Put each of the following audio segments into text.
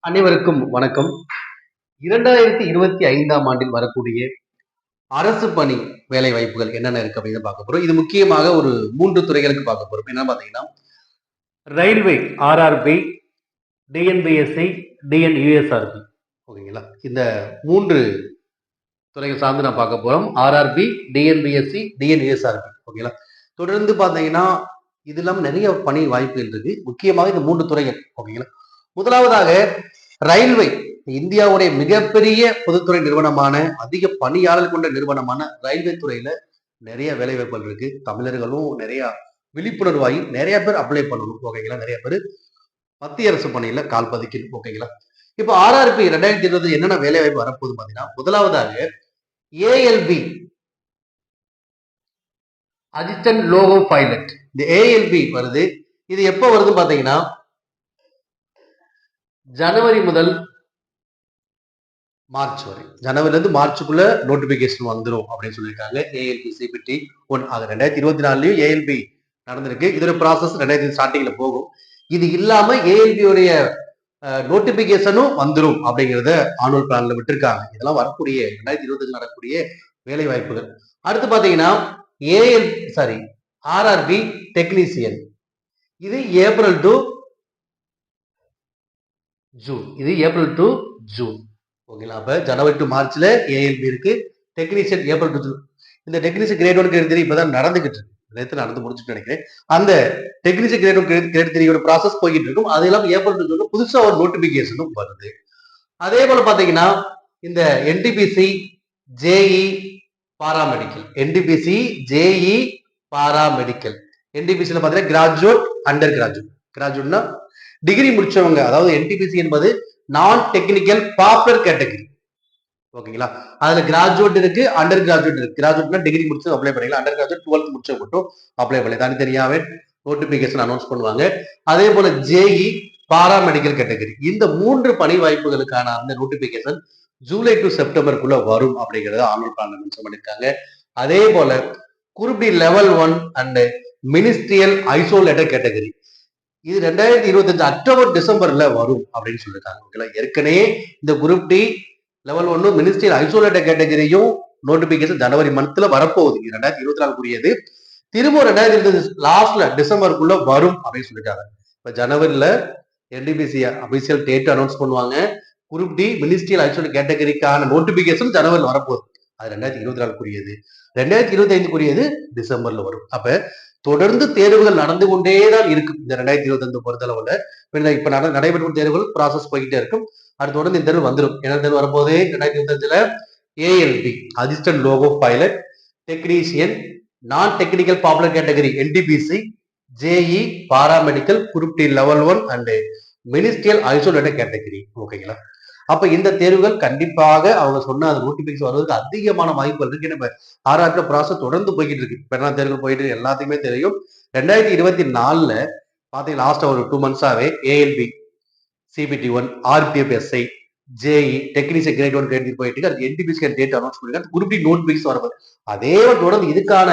அனைவருக்கும் வணக்கம். 2025ஆம் ஆண்டில் வரக்கூடிய அரசு பணி வேலை வாய்ப்புகள் என்னென்ன இருக்கு அப்படின்னு பார்க்க போறோம். இது முக்கியமாக ஒரு 3 துறைகளுக்கு பார்க்க போறோம். என்னன்னு பார்த்தீங்கன்னா, ரயில்வே ஆர்ஆர்பி, டிஎன்பிஎஸ்சி, டிஎன்யூஎஸ்ஆர்பி. ஓகேங்களா? இந்த 3 துறைகள் சார்ந்து நான் பார்க்க போறோம். RRB, TNPSC, TNUSRB. ஓகேங்களா? தொடர்ந்து பார்த்தீங்கன்னா, இதெல்லாம் நிறைய பணி வாய்ப்புகள் இருக்கு. முக்கியமாக இந்த 3 துறைகள். ஓகேங்களா? முதலாவதாக ரயில்வே இந்தியாவுடைய மிகப்பெரிய பொதுத்துறை நிறுவனமான அதிக பணியாளர் கொண்ட நிறுவனமான ரயில்வே துறையில நிறைய வேலை வாய்ப்புகள் இருக்கு. தமிழர்களும் நிறைய விழிப்புணர்வாகி நிறைய பேர் அப்ளை பண்ணணும். ஓகேங்களா? நிறைய பேர் மத்திய அரசு பணியில கால் பதிக்கணும். ஓகேங்களா? இப்போ ஆர்ஆர்பி 2020 என்னென்ன வேலை வாய்ப்பு வரப்போகுது பாத்தீங்கன்னா, முதலாவதாக ஏஎல்பி அசிஸ்டன்ட் லோகோ பைலட். இந்த ஏஎல்பி வருது. இது எப்ப வருது பாத்தீங்கன்னா, ஜனவரி முதல் மார்ச் வரை, ஜனவரில இருந்து மார்ச்சுக்குள்ள நோட்டிபிகேஷன் வந்துடும் அப்படின்னு சொல்லியிருக்காங்க. ஏஎல்பி சிபிடி 1 அது 2024லயும் ஏஎல்பி நடந்திருக்கு. இதோட ப்ராசஸ் 2000 ஸ்டார்டிங்ல போகும். இது இல்லாம ஏஎல்பி உடைய நோட்டிபிகேஷனும் வந்துடும் அப்படிங்கிறத ஆனுவல் பிளான்ல விட்டுருக்காங்க. இதெல்லாம் வரக்கூடிய 2025 நடக்கக்கூடிய வேலை வாய்ப்புகள். அடுத்து பாத்தீங்கன்னா ஆர்ஆர்பி டெக்னீசியன். இது ஏப்ரல் டு ஜூன். ஓகேங்களா? அப்ப ஜனவரி டு மார்ச்ல ஏஎல்பி இருக்கு. Technician April to June. இந்த டெக்னீஷியன் கிரேட் 1 கிரேட் 3 இப்பதான் நடந்துகிட்டு இருக்கு. நேற்று நடந்து முடிச்சுட்டு நினைக்கிறேன். அந்த டெக்னீஷியன் கிரேட் 1 கிரேட் 3 ப்ராசஸ் போய்கிட்டு இருக்கும். அது இல்லாம ஏப்ரல் டு ஜூன் புதுசா ஒரு நோட்டிபிகேஷனும் வருது. அதே போல பாத்தீங்கன்னா, இந்த NTPC JE paramedical, NTPC JE paramedical. என்டிபிசில பாத்தீங்கன்னா கிராஜுவேட், அண்டர் கிராஜுவேட். கிராஜுவேட்னா டிகிரி முடிச்சவங்க, அதாவது என்டிபிசி என்பது நான் டெக்னிக்கல் பாப்புலர் கேட்டகரி. ஓகேங்களா? அதுல கிராஜுவேட் இருக்கு, அண்டர் கிராஜுவேட் இருக்கு. கிராஜுவேட்னா டிகிரி முடிச்சு அப்ளை பண்ணிக்கலாம். அண்டர் கிராஜுவேட் 12th முடிச்ச மட்டும் அப்ளை பண்ணி தனித்தனியாவே நோட்டிபிகேஷன் அனௌன்ஸ் பண்ணுவாங்க. அதே போல ஜேஇ பாராமெடிக்கல் கேட்டகரி. இந்த 3 பணி வாய்ப்புகளுக்கான அந்த நோட்டிபிகேஷன் ஜூலை டு செப்டம்பருக்குள்ள வரும் அப்படிங்கறத ஆனுவல் பிளான்ல மென்ஷன் பண்ணிருக்காங்க. அதே போல group D level 1 and ministerial isolated category, இது 2025 அக்டோபர் டிசம்பர்ல வரும் அப்படின்னு சொல்லிருக்காங்க. ஓகேங்களா? ஏற்கனவே இந்த group D level 1 ministerial isolated கேட்டகரியும் நோட்டிபிகேஷன் ஜனவரி மந்த்ல வரப்போகுது. 2024 திரும்ப 2025 லாஸ்ட்ல டிசம்பருக்குள்ள வரும் அப்படின்னு சொல்லிட்டாங்க. இப்ப ஜனவரில என்டிபிசி அபிஷியல் டேட் அனௌன்ஸ் பண்ணுவாங்க. குரூப் டி மினிஸ்ட்ரியல் ஐசோலேட்டட் கேட்டகரிக்கான நோட்டிபிகேஷன் ஜனவரில வரப்போகுது. அது 2024 2025 டிசம்பர்ல வரும். அப்ப தொடர்ந்து தேர்வுகள் நடந்து கொண்டேதான் இருக்கும். இந்த 2025 பொறுத்தளவுல இப்ப நடைபெறும் தேர்வுகள் ப்ராசஸ் போய்கிட்டே இருக்கும். அது தொடர்ந்து இந்த தேர்வு வந்துடும். என்ன தேர்வு வரும்போது 2025ல ALP assistant loco pilot, technician, non technical popular category NTPC, JE paramedical, group D level 1 and ministerial isolated category. ஓகேங்களா? அப்ப இந்த தேர்வுகள் கண்டிப்பாக அவங்க சொன்ன அந்த நோட்டிபிகேஷன் வருவதற்கு அதிகமான வாய்ப்புகள் இருக்கு. நம்ம ஆர்ஆர்பி ப்ராசஸ் தொடர்ந்து போய்கிட்டு இருக்கு. பெருநா தேர்வுகள் போயிட்டு எல்லாத்துக்குமே தெரியும். 2024ல பாத்தீங்கன்னா லாஸ்ட் ஒரு 2 மந்த்ஸாவே ALP CBT 1, RPF SI, JE technician grade 1 grade 3 போயிட்டு இருக்கு. அது என்டிபிசி டேட் அனௌன்ஸ் பண்ணிருக்காங்க. குரூப் டி நோட்டிபிகேஷன் வரப்போகுது. அதே தொடர்ந்து இதுக்கான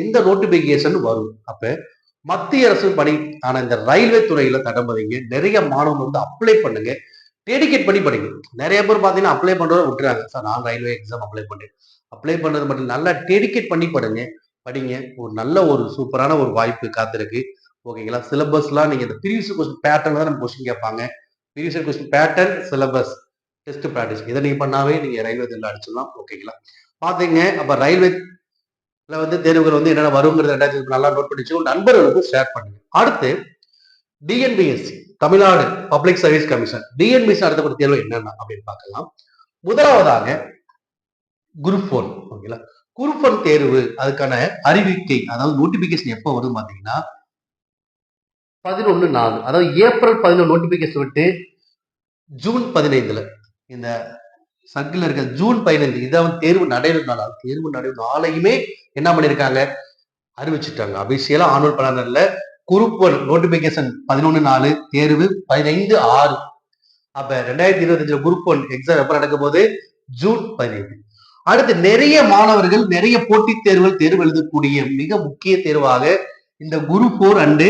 இந்த நோட்டிபிகேஷன் வரும். அப்ப மத்திய அரசு பணி ஆனா இந்த ரயில்வே துறையில தடம் பதிங்க. நிறைய மாணவர்கள் வந்து அப்ளை பண்ணுங்க. டெடிகேட் பண்ணி படிங்க. நிறைய பேர் பாத்தீங்கன்னா அப்ளை பண்றத விட்டுறாங்க. சார் நான் ரயில்வே எக்ஸாம் அப்ளை பண்ணேன். அப்ளை பண்ணது மட்டும் நல்லா டெடிகேட் பண்ணி படிங்க. ஒரு நல்ல ஒரு சூப்பரான ஒரு வாய்ப்பு காத்திருக்கு. ஓகேங்களா? சிலபஸ்லாம் நீங்க இந்த ப்ரீவியஸ் கொஸ்டின் பேட்டர்ன்ல தான் நம்ம கொஸ்டின் கேட்பாங்க. Previous question pattern, syllabus, test practice இதை நீங்க பண்ணாவே நீங்க ரயில்வே தேர்வில் அடிச்சிடலாம். ஓகேங்களா? பாத்தீங்க. அப்ப ரயில்வே வந்து தேர்வுகள் வந்து என்னென்ன வருங்கிறது 2025 நல்லா நோட் பண்ணி வச்சு நண்பர்களுக்கு ஷேர் பண்ணுங்க. அடுத்து TNPSC Tamil Nadu public service commission. TNPSC நடத்தக்கூடிய தேர்வு என்னென்ன அப்படின்னு பார்க்கலாம். முதலாவதாக குரூப் 1. ஓகேங்களா? குரூப் 1 தேர்வு அதுக்கான அறிவிக்கை, அதாவது நோட்டிபிகேஷன் எப்போ வரும் பாத்தீங்கன்னா 11/4, அதாவது ஏப்ரல் 11 நோட்டிபிகேஷன் விட்டு ஜூன் 15ல இந்த சர்க்கிள் இருக்க ஜூன் 15 இதான் தேர்வு நடைபெறும் நாளையுமே என்ன பண்ணிருக்காங்க, அறிவிச்சுட்டாங்க. அபிஷியலா ஆனுவல் பிளானர்ல குரூப் 1 நோட்டிபிகேஷன் 11/4, தேர்வு 15/6. அப்ப 2025 குரூப் 1 எக்ஸாம் எப்ப நடக்கும் போது ஜூன் 15. அடுத்து நிறைய மாணவர்கள் நிறைய போட்டித் தேர்வு எழுதக்கூடிய மிக முக்கிய தேர்வாக இந்த குரூப் 4 அண்டு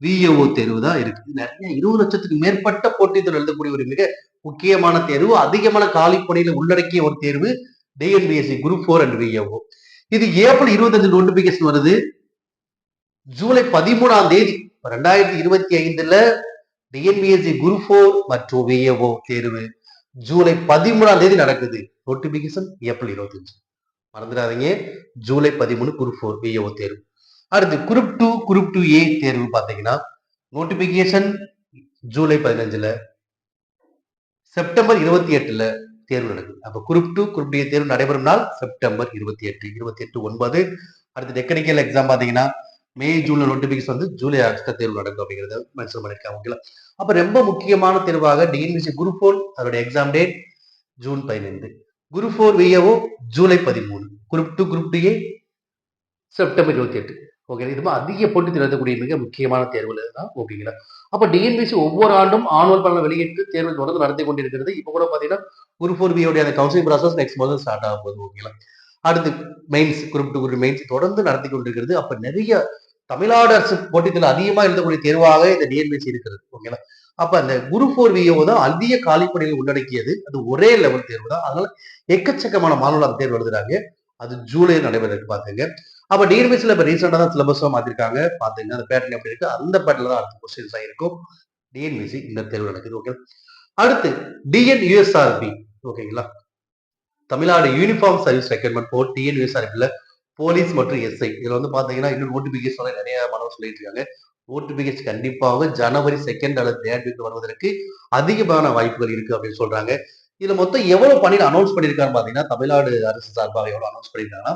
விஏஓ தேர்வு தான் இருக்கு. நிறைய 20 லட்சத்துக்கு மேற்பட்ட போட்டித் தேர்வு எழுதக்கூடிய ஒரு மிக முக்கியமான தேர்வு, அதிகமான காலி பணியில உள்ளடக்கிய ஒரு தேர்வு டிஎன்பிஎஸ்சி குரூப் 4 அண்ட் விஏஓ. இது ஏப்ரல் 25 நோட்டிபிகேஷன் வருது. ஜூலை 13ஆம் தேதி 2025 டிஎன்பிஎஸ்சி குரூப் 4 மற்றும் விஏஓ தேர்வு ஜூலை 13ஆம் தேதி நடக்குது. Notification April 25. மறந்துடாதீங்க, ஜூலை 13 குரூப் 4 விஏஓ தேர்வு. அடுத்து குரூப் 2 குரூப் 2A தேர்வு பாத்தீங்கன்னா நோட்டிபிகேஷன் ஜூலை 15, செப்டம்பர் 28 தேர்வு நடக்குது. அப்ப குரூப் 2 குரூப் டி தேர்வு நடைபெறும் நாள் செப்டம்பர் 28/9. அடுத்து டெக்னிக்கல் எக்ஸாம் பாத்தீங்கன்னா மே ஜூன்ல நோட்டிபிகேஷன் வந்து ஜூலை ஆகஸ்ட்ல தேர்வு நடக்கும் அப்படிங்கறத மென்ஷன் பண்ணிருக்காங்க. அப்ப ரொம்ப முக்கியமான தேர்வாக டிஎன்பிஎஸ்சி குரூப் 4 அதோட exam date June 15, group 4 VAO July 13, group 2 group DA September 28. Okay, இது அதிக போட்டி எழுதக்கூடிய மிக முக்கியமான தேர்வுல தான். ஓகேங்களா? அப்ப டிஎன்பிஎஸ்சி ஒவ்வொரு ஆண்டும் ஆனுவல் பலன் வெளியிட்டு தேர்வு தொடர்ந்து நடத்தி கொண்டிருக்கிறது. இப்ப கூட பாத்தீங்கன்னா குரூப் 4 அந்த counselling process next month start ஆகும் போது. ஓகேங்களா? அடுத்து மெயின்ஸ் குரூப் 2 குரூப் மெயின்ஸ் தொடர்ந்து நடத்தி கொண்டிருக்கிறது. அப்ப நிறைய தமிழ்நாடு அரசு போட்டியில் அதிகமா எழுதக்கூடிய தேர்வாக இந்த டிஎன்பிஎஸ்சி இருக்கிறது. ஓகேங்களா? அப்ப அந்த குரூப் 4 விஏஓ தான் அதிக காலிப்பணிகள் உள்ளடக்கியது. அது ஒரே லெவல் தேர்வு தான். அதனால எக்கச்சக்கமான மாணவர்கள் அந்த தேர்வு எழுதுறாங்க. அது ஜூலை நடைபெறதுக்கு பாத்துங்க. அப்ப டிஎன்பிஎஸ்சில இப்ப ரீசெண்டா தான் சிலபஸும் மாத்திருக்காங்க. பாத்துங்க அந்த பேட்டர்ன் எப்படி இருக்கு, அந்த பேட்டர்ல தான் அடுத்த கொஸ்டின்ஸ் ஆயிருக்கும். டிஎன்பிஎஸ்சி இந்த தேர்வு நடக்குது. ஓகே, அடுத்து டிஎன்யூஎஸ்ஆர்பி. ஓகேங்களா? Tamil Nadu uniform service recruitment board டிஎன்யூஎஸ்ஆர்பில போலீஸ் மற்றும் எஸ்ஐ இதுல வந்து பாத்தீங்கன்னா இன்னும் நோட்டிபிகேஷன் நிறைய மாணவர் சொல்லிட்டு இருக்காங்க. நோட்டிபிகேஷன் கண்டிப்பாக ஜனவரி 2 அல்லது 3 வருவதற்கு அதிகமான வாய்ப்புகள் இருக்கு அப்படின்னு சொல்றாங்க. இதுல மொத்தம் எவ்வளவு பணியில் அனௌன்ஸ் பண்ணிருக்காரு பாத்தீங்கன்னா தமிழ்நாடு அரசு சார்பாக எவ்வளவு அனௌன்ஸ் பண்ணிருக்காங்கன்னா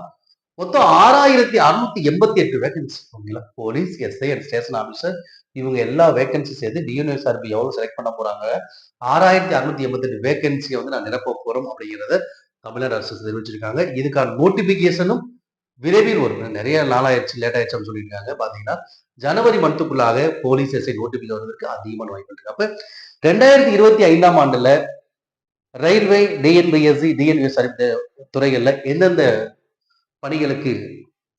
மொத்தம் 6688 வேகன்சி. ஓகேங்களா? Police, SI and station officer இவங்க எல்லா வேகன்சி சேர்த்து டிஎன்யூஎஸ்ஆர்பி எவ்வளவு செலக்ட் பண்ண போறாங்க, 6688 வேகன்சியை வந்து நான் நிரப்ப போறோம் அப்படிங்கிறத தமிழ்நாடு அரசு தெரிவிச்சிருக்காங்க. இதுக்கான நோட்டிபிகேஷனும் விரைவில் வரும். நிறைய நாளாயிடுச்சு, லேட் ஆயிடுச்சுன்னு சொல்லியிருக்காங்க. பாத்தீங்கன்னா ஜனவரி மந்த்துக்குள்ளாக போலீஸ் எஸ்ஐ நோட்டிபிகேஷன் வருவதற்கு அதிகமான வாய்ப்பு இருக்கு. அப்ப 2025ஆம் ஆண்டுல ரயில்வே, டிஎன்பிஎஸ்சி, டிஎன்யூஎஸ்ஆர்பி துறைகள்ல எந்தெந்த பணிகளுக்கு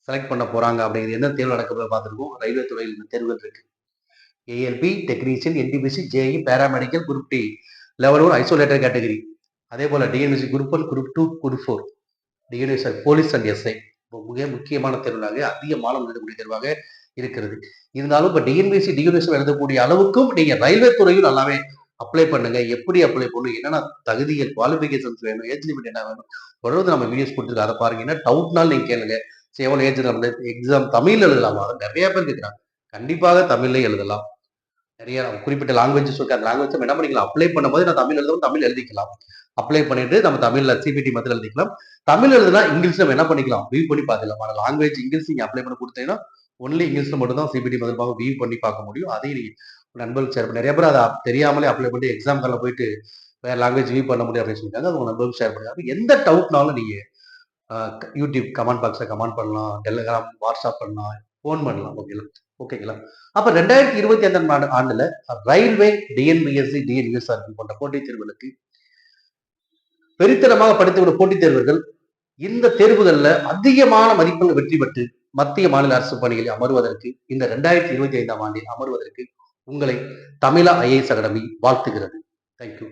செலக்ட் பண்ண போறாங்க அப்படிங்கிறது என்ன தேர்வு நடக்க பார்த்துருக்கோம். ரயில்வே துறையில் இந்த தேர்வுகள் இருக்கு. ALP, technician, NTPC, JE, paramedical, group D level 1 isolator category. அதே போல TNPSC group 1, group 2, group 4, TNSR police and SI மிக முக்கியமான தேர்வுகளாக அதிக மாணவர்கள் எழுதக்கூடிய தேர்வாக இருக்கிறது. இருந்தாலும் இப்ப டிஎன்பிசி, டிஎன்எஸ்ஆர் எழுதக்கூடிய அளவுக்கும் நீங்க ரயில்வே துறையும் நல்லாவே அப்ளை பண்ணுங்க. எப்படி அப்ளை பண்ணணும், என்னென்ன தகுதிகள், குவாலிபிகேஷன்ஸ் வேணும், ஏஜ் லிமிட் என்ன வேணும், தொடர்ந்து நம்ம வீடியோஸ் கொடுத்துருக்கோம். அதை பாருங்க. என்ன டவுட்னாலும் நீங்க கேளுங்க. எவ்வளவு ஏஜ் நம்ம எக்ஸாம் தமிழ்ல எழுதலாமா? நிறைய பேர் கேட்கிறாங்க. கண்டிப்பாக தமிழ்ல எழுதலாம். நிறைய குறிப்பிட்ட லாங்குவேஜஸ் இருக்கு. அந்த லாங்குவேஜ் என்ன பண்ணிக்கலாம், அப்ளை பண்ணும்போது நான் தமிழ் எழுதவும் தமிழ் எழுதிக்கலாம். அப்ளை பண்ணிட்டு நம்ம தமிழ்ல சிபிடி மத்தியில் எழுதிக்கலாம். தமிழ் எழுதுனா இங்கிலீஷ் நம்ம என்ன பண்ணிக்கலாம், வியூ பண்ணி பார்த்துக்கலாம். ஆனால் லாங்குவேஜ் இங்கிலீஷ் நீங்க அப்ளை பண்ணி கொடுத்தீங்கன்னா ஒன்லி இங்கிலீஷ்ல மட்டும் தான் சிபிடி மதிப்பாக வியூ பண்ணி பார்க்க முடியும். அதையும் நீங்க நண்பர்களுக்கு ஷேர் பண்ணி நிறைய பேர் அதை தெரியாமலே அப்ளை பண்ணி எக்ஸாம் கால போயிட்டு வேற லாங்குவேஜ் வியூ பண்ண முடியும் அப்படின்னு சொல்லியிருக்காங்க. அது உங்க நண்பர்களுக்கு ஷேர் பண்ணுங்க. எந்த டவுட்னாலும் நீங்க யூடியூப் கமெண்ட் பாக்ஸ்ல கமெண்ட் பண்ணலாம், டெலிகிராம், வாட்ஸ்அப் பண்ணலாம், போன் பண்ணலாம். ஓகேங்களா? அப்ப 2025ஆம் ஆண்டுல ரயில்வே, டிஎன்பிஎஸ்சி, டிஎன்யூஎஸ்ஆர்பி போன்ற போட்டித் தேர்வுகளுக்கு பெருத்தனமாக படித்துள்ள போட்டித் தேர்வர்கள் இந்த தேர்வுகள்ல அதிகமான மதிப்பெண்கள் வெற்றி பெற்று மத்திய மாநில அரசு பணிகளில் அமர்வதற்கு இந்த 2025ஆம் ஆண்டில் அமர்வதற்கு உங்களை தமிழா ஐஏஎஸ் அகாடமி வாழ்த்துகிறது. தேங்க்யூ.